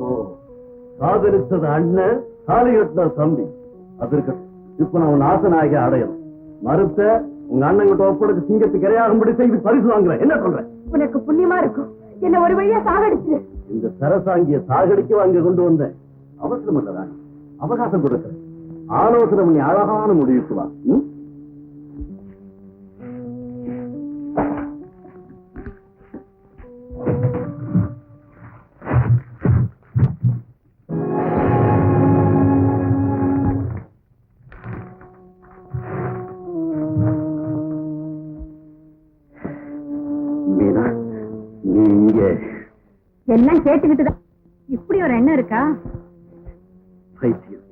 ஓஹோ, காதலித்தது அண்ணன், தாலி கட்டின தம்பி. அது இருக்கட்டும். இப்ப நான் உன் ஆசனாகி அடையணும். மறுத்த உங்க அண்ணன் கிட்ட ஒப்படைச்சு சிங்கத்துக்கு இரையாகும்படி செய்து பரிசு வாங்குறேன். என்ன சொல்றேன்? உனக்கு புண்ணியமா இருக்கும். என்ன ஒரு வழியா சாகடிச்சு. இந்த சரசாங்கிய சாகடிக்க வாங்க கொண்டு வந்தேன். அவசரம் இல்லதான், அவகாசம் கொடுக்கிறேன். ஆலோசனை பண்ணி அழகான முடிவுக்கு வா. மீனா, நீ இங்கே எல்லாம் கேட்டுக்கிட்டுதான். இப்படி ஒரு எண்ணம் இருக்கா? பைத்தியம்,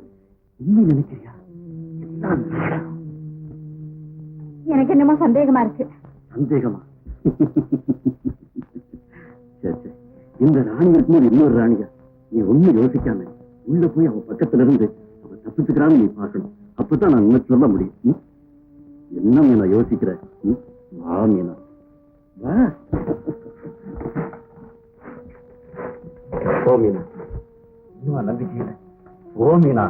உண்மை நினைக்கிறியா? எனக்கு என்னமோ சந்தேகமா இருக்கு. சந்தேகமா? சரி சரி, இந்த ராணி இருக்கும்போது இன்னொரு ராணியா? நீ ஒண்ணு யோசிக்காம உள்ள போய் அவன் பக்கத்துல இருந்து அவன் தப்பிச்சுக்கிறான்னு நீ பார்க்கணும். அப்பதான் நான் உனக்கு சொல்ல முடியும். என்ன மீனா யோசிக்கிற? வா மீனா, வா. ஓ மீனா, இன்னும் நம்பிக்கை இல்லை. ஓ மீனா,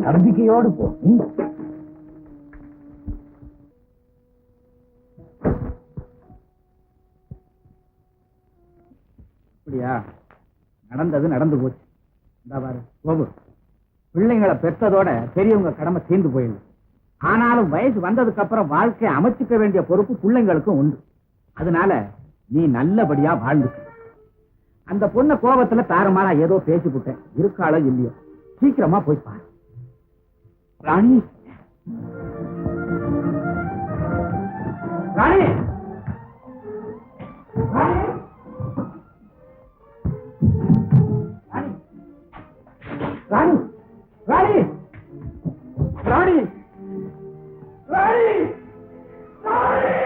நம்பிக்கையோடு போ. அப்படியா? நடந்தது நடந்து போச்சு. இந்த பாரு கோபு, பிள்ளைங்களை பெற்றதோட பெரியவங்க கடமை சேர்ந்து போயிடுது. ஆனாலும் வயசு வந்ததுக்கு அப்புறம் வாழ்க்கையை அமைச்சுக்க வேண்டிய பொறுப்பு பிள்ளைங்களுக்கும் உண்டு. அதனால நீ நல்லபடியா வாழ்ந்துக்க. அந்த பொண்ண கோபத்துல தாறுமாறா ஏதோ பேசிவிட்டேன். இருக்காளோ இல்லையோ, சீக்கிரமா போய் பாரு. ராணி, ராணி, ராணி, ராணி, ராணி, ராணி, ராணி, ராணி.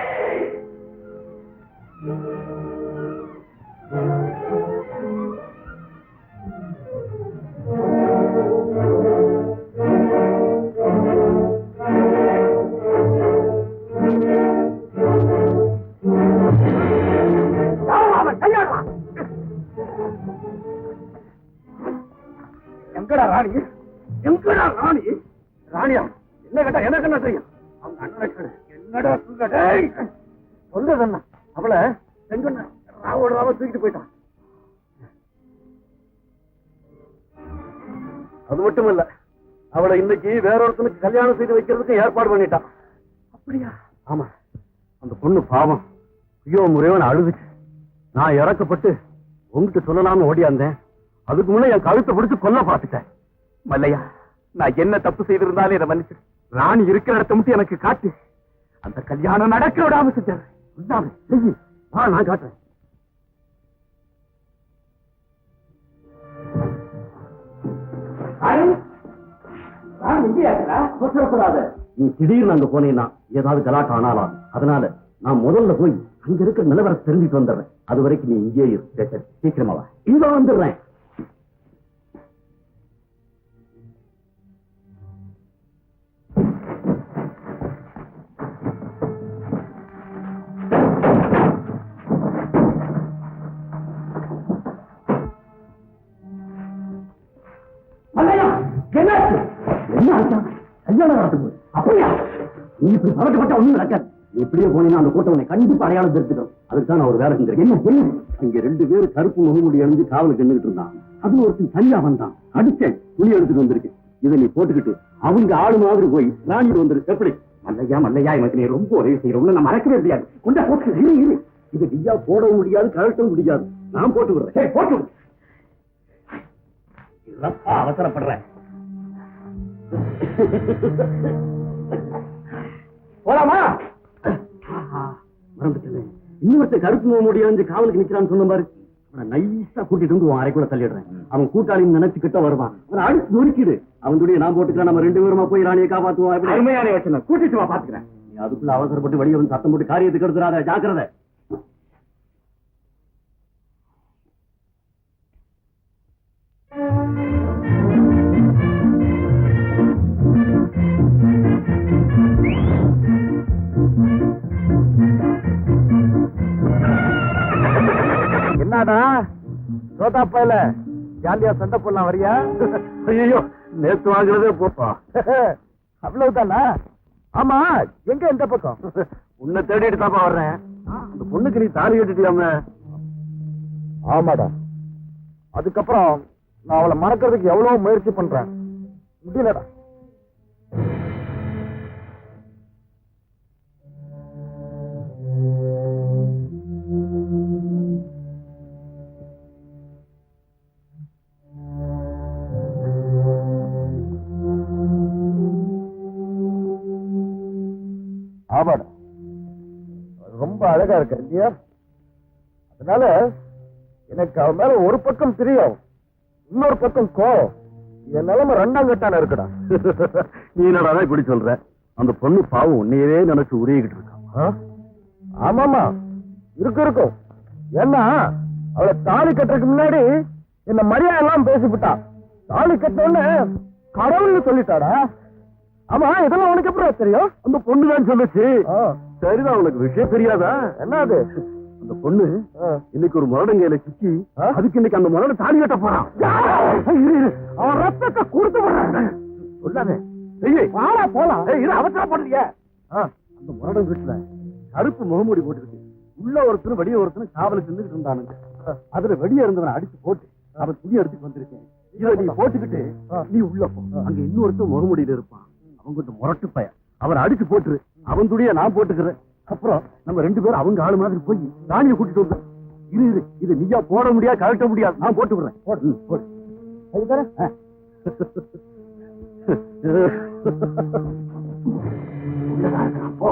எங்கடா ராணி? எங்கடா ராணி? ராணியா? என்ன கேட்டா எனக்கு என்ன தெரியும்? அவங்க அண்ணன் என்னடா சொல்றதண்ணா? அவளை செங்கண்ண ராவோட ராவ தூக்கிட்டு போயிட்டான். அது மட்டும் இல்ல, அவளை இன்னைக்கு வேற ஒருத்தனுக்கு கல்யாணம் செய்து வைக்கிறதுக்கு ஏற்பாடு பண்ணிட்டான். அப்படியா? ஆமா. அந்த பொண்ணு பாவம் ஐயோ முறைவன் அழுதுச்சு. நான் இறக்கப்பட்டு உங்ககிட்ட சொல்லலாம்னு ஓடியாந்தேன். அதுக்கு முன்ன என் கழுத்தை பிடிச்சு கொல்ல பார்த்துட்டேன். மல்லையா, நான் என்ன தப்பு செய்திருந்தாலும் இதை மன்னிச்சு ராணி இருக்கிற இடத்த மட்டும் எனக்கு காட்டு. அந்த கல்யாணம் நடக்க விடாம செஞ்சாரு. நான் காட்டுறேன். நீ திடீர்னு அங்க போனீங்கன்னா ஏதாவது கலாட்டம் ஆனாலாம். அதனால நான் முதல்ல போய் அங்க இருக்கிற நிலவரத்தை தெரிஞ்சுட்டு வந்துடுறேன். அது வரைக்கும் நீ இங்கே இரு. சீக்கிரமாவா? இதோ வந்துடுறேன். அப்படியா? நீ இப்படி பழக்கப்பட்ட ஒண்ணும் நடக்காது. நீ இப்படியே போனீங்கன்னா அந்த கூட்டம் கண்டிப்பா அடையாளம் தெரிஞ்சுக்கணும். அதுக்கு நான் ஒரு வேலை செஞ்சிருக்கேன். என்ன? அங்க 2 பேர் கருப்பு முகமுடி அணிஞ்சு காவலுக்கு நின்றுட்டு இருந்தான். அதுல ஒருத்தன் தனியா வந்தான். அடிச்சேன், துணி எடுத்துட்டு வந்திருக்கேன். இதை நீ போட்டுக்கிட்டு அவங்க ஆளு மாதிரி போய் ராணிட்டு வந்துரு. எப்படி? மல்லையா, மல்லையா, எனக்கு நீ ரொம்ப உதவி செய்யறோம்னு நான் மறக்கவே முடியாது. கொண்டா போட்டு இரு. இது நீயா போடவும் முடியாது, கழட்டவும் முடியாது. நான் போட்டு விடுறேன். போட்டு விடு. அவசரப்படுறேன். போலாமா? மறந்துட்டேன். இன்னொருத்த கருப்பு முடியாது காவலுக்கு நிக்கிறான்னு சொன்ன பாரு. அவனை நைஸா கூட்டிட்டு வந்து அறைக்குள்ள தள்ளிடுறேன். அவன் கூட்டாளின்னு நினைச்சுக்கிட்ட வருவான். அவன் அடிச்சு நொறுக்கிடு. அவன் துணியை நான் போட்டுக்கிறேன். நம்ம 2 பேருமா போய் ராணியை காப்பாத்துவோம். அருமையான யோசனை. கூட்டிட்டு வா, பாத்துக்கிறேன். நீ அதுக்குள்ள அவசரப்பட்டு வெளியே வந்து சத்தம் போட்டு காரியத்துக்கு எடுத்துறாத. ஜாக்கிரதை. என்னடா சோதாப்பையில ஜாலியா சண்டை போடலாம் வரியா? ஐயோ, நேத்து வாங்குறதே போப்பா. அவ்வளவுதானா? ஆமா, எங்க எந்த பக்கம்? உன்னை தேடிட்டு தாப்பா வர்றேன். அந்த பொண்ணுக்கு நீ தாலி கட்டிட்டியாம? ஆமாடா. அதுக்கப்புறம் நான் அவளை மறக்கிறதுக்கு எவ்வளவு முயற்சி பண்றேன், முடியலடா. ஆமாடா, ரொம்ப அழகா இருக்க இல்லையா? அதனால எனக்கு அவன் மேல ஒரு பக்கம் தெரியும், இன்னொரு பக்கம் கோவம். என் நிலைமை ரெண்டாம் கட்டான இருக்குடா. நீ என்னடா இப்படி சொல்ற? அந்த பொண்ணு பாவம் உன்னையவே நினைச்சு உருகிட்டு இருக்கான். ஆமாமா, இருக்கும். ஏன்னா அவளை தாலி கட்டுறதுக்கு முன்னாடி என்ன மரியாதை எல்லாம் பேசிவிட்டா. தாலி கட்டணும்னு கடவுள்னு சொல்லிட்டாடா. ஆமா, இதெல்லாம் உனக்கு எப்படி தெரியும்? அந்த பொண்ணுதான் சொல்லுச்சு. சரிதான், உனக்கு விஷயம் தெரியாதா? என்ன அது? அந்த பொண்ணு இன்னைக்கு ஒரு முரடங்கையில சிக்கி, அதுக்கு இன்னைக்கு அந்த முரட தாலி கட்ட போறான். அவன் ரத்தத்தை கொடுத்து போறான். சொல்லாதே, போலாம். அவசரம் பண்ணுறீங்க. அந்த முரடன் வீட்டுல கருப்பு முகமூடி போட்டுருக்கு. உள்ள ஒருத்தரும் வெளியே ஒருத்தரும் காவலுக்கு இருந்துட்டு இருந்தானுங்க. அதுல வெளியே இருந்தவனை அடிச்சு போட்டு அவன் துணி எடுத்துட்டு வந்திருக்கேன். இதை நீ போட்டுக்கிட்டு நீ உள்ள போ. அங்க இன்னொருத்தன் முகமூடியில இருப்பான். அவங்க கொஞ்சம் முரட்டு பையன். அவனை அடிச்சு போட்டுரு. அவன் துணியை நான் போட்டுக்கிறேன். அப்புறம் நம்ம ரெண்டு பேரும் அவங்க ஆளு மாதிரி போய் ராணியை கூட்டிட்டு வந்து இது நீயா போட முடியாது, கழட்ட முடியாது. நான் போட்டு விடுறேன். போ.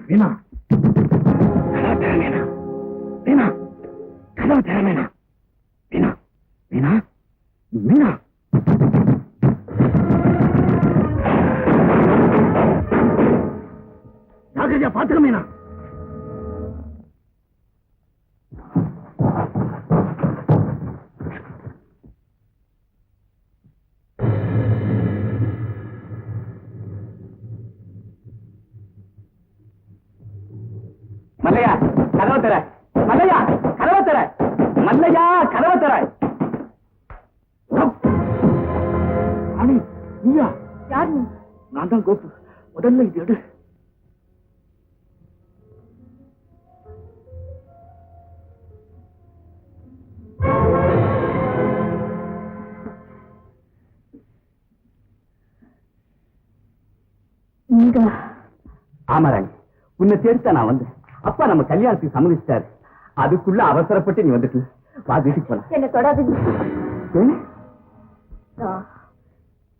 மீனா, மீனா, கதவு தர மீனா, மீனா, மீனா, மீனா. ஜாக்கிரதையா பாத்துக்க மீனா. மல்லையா கதவை தர, மல்லையா கதவை தர, மல்லையா கதவை தர. ராணி நீயா? யார் நீ? நான் தான் கோப்பு. முதல்ல இது எடு. நீங்க ஆமா ராணி, உன்னை தேடித்தான் நான் வந்தேன். அப்பா நம்ம கல்யாணத்துக்கு சம்மதிச்சிட்டாரு. அதுக்குள்ள அவசரப்பட்டு நீ வந்துட்டு வா, வீட்டுக்கு போலாம். என்ன தொடாதீங்க. ஏன்?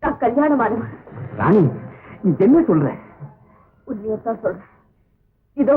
நான் கல்யாணமானவன். ராணி நீ என்ன சொல்ற? உண்மையத்தான் சொல்றேன். இதோ